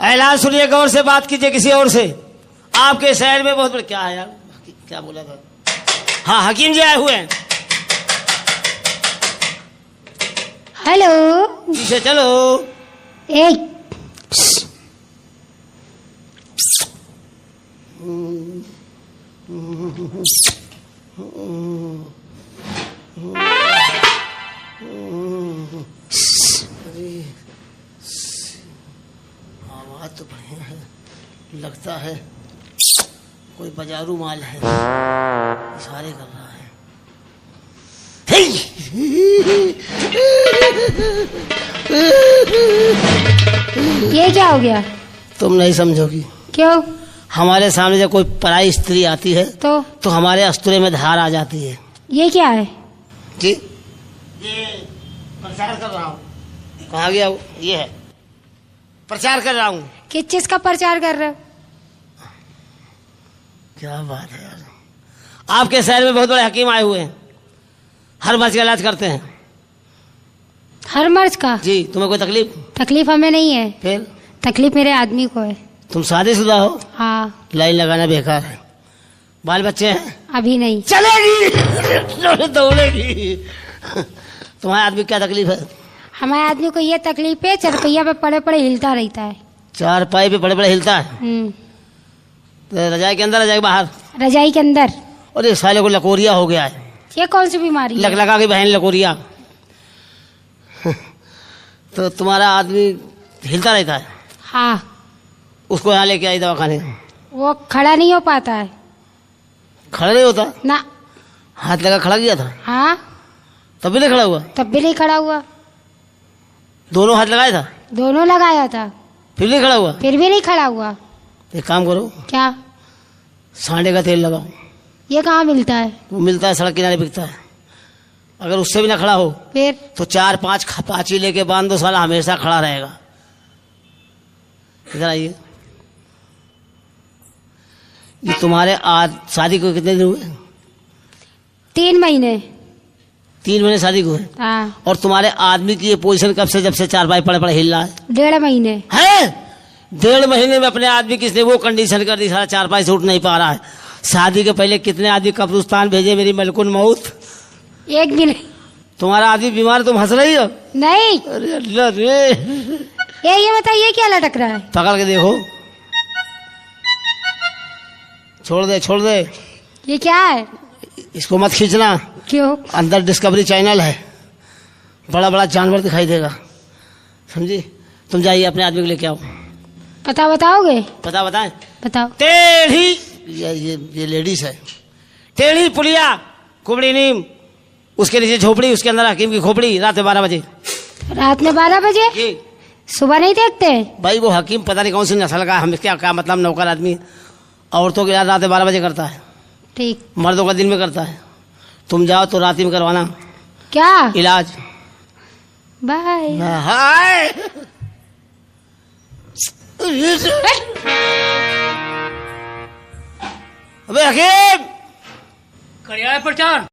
ऐलान सुनिए, गौर से बात कीजिए किसी और से। आपके शहर में बहुत बड़ा क्या है यार, क्या बोला था? हाँ, हकीम जी आए हुए हैं। हेलो। पीछे चलो। एक आवाज तो बढ़िया है, लगता है कोई बाजारू माल है, इशारे कर रहा है। ये क्या हो गया? तुम नहीं समझोगी। क्यों? हमारे सामने जब कोई पराई स्त्री आती है तो हमारे अस्तुरे में धार आ जाती है। ये क्या है? जी, ये प्रचार कर रहा हूँ। कहाँ गया वो? ये है, प्रचार कर रहा हूँ। किस चीज का प्रचार कर रहे हो? क्या बात है यार, आपके शहर में बहुत बड़े हकीम आए हुए हैं, हर मर्ज का इलाज करते हैं। हर मर्ज का? जी। तुम्हें कोई तकलीफ? तकलीफ हमें नहीं है। फिर? तकलीफ मेरे आदमी को है। तुम शादीशुदा हो? हाँ। लाइन लगाना बेकार है। बाल बच्चे हैं? अभी नहीं। चलेगी दौड़ेगी। तुम्हारे आदमी क्या तकलीफ है? हमारे आदमी को ये तकलीफ है, चरपैया पे पड़े पड़े हिलता रहता है। चारपाई पे बड़े बड़े हिलता है? तो रजाई के अंदर, रजाई के बाहर? रजाई के अंदर। और इस साले को लकोरिया हो गया है। ये कौन सी बीमारी है? लग लगा के बहन लकोरिया। तो तुम्हारा आदमी हिलता रहता है? हाँ। उसको यहाँ लेके आई दवाखाने। वो खड़ा नहीं हो पाता है। खड़ा नहीं होता ना। हाथ लगा खड़ा किया था? हाँ। तब भी नहीं खड़ा हुआ? तब भी नहीं खड़ा हुआ। दोनों हाथ लगाया था? दोनों लगाया था। फिर नहीं खड़ा हुआ? फिर भी नहीं खड़ा हुआ। एक काम करो। क्या? सांडे का तेल लगाओ। ये कहाँ मिलता है? वो मिलता है, सड़क किनारे बिकता है। अगर उससे भी ना खड़ा हो फिर तो 4-5 खपाची लेके बांध दो, साला हमेशा खड़ा रहेगा। इधर आइए। ये तुम्हारे आज शादी को कितने दिन हुए? 3 महीने। 3 महीने शादी को है? हाँ। और तुम्हारे आदमी की ये पोजीशन कब से, जब से चारपाई पड़े पड़े हिल रहा है? 1.5 महीने है। 1.5 महीने में अपने आदमी किसने वो कंडीशन कर दी, सारा चारपाई से उठ नहीं पा रहा है। शादी के पहले कितने आदमी कब्रिस्तान भेजे मेरी मलकुन मौत? एक भी नहीं। तुम्हारा आदमी बीमार, तुम हंस रही हो? नहीं। अरे अल्लाह रे। ये बताइए क्या लटक रहा है? पकड़ के देखो। छोड़ दे, छोड़ दे। ये क्या है? इसको मत खींचना। क्यों? अंदर डिस्कवरी चैनल है, बड़ा बड़ा जानवर दिखाई देगा, समझी? तुम जाइए अपने आदमी को लेके आओ। पता बताओगे? पता बताएं? बताओ। टेढ़ी, ये लेडीज है। टेढ़ी पुलिया, कुबड़ी नीम, उसके नीचे झोपड़ी, उसके अंदर हकीम की खोपड़ी। रात में 12 बजे। रात में 12 बजे? जी। सुबह नहीं देखते? भाई वो हकीम पता नहीं कौन सी नस्ल का, हम क्या मतलब, नौकर आदमी। औरतों के इलाज रात में 12 बजे करता है। ठीक। मर्दों का दिन में करता है। तुम जाओ तो रात में करवाना क्या इलाज। बाय। हाय। अबे हकीम, करिया प्रचार।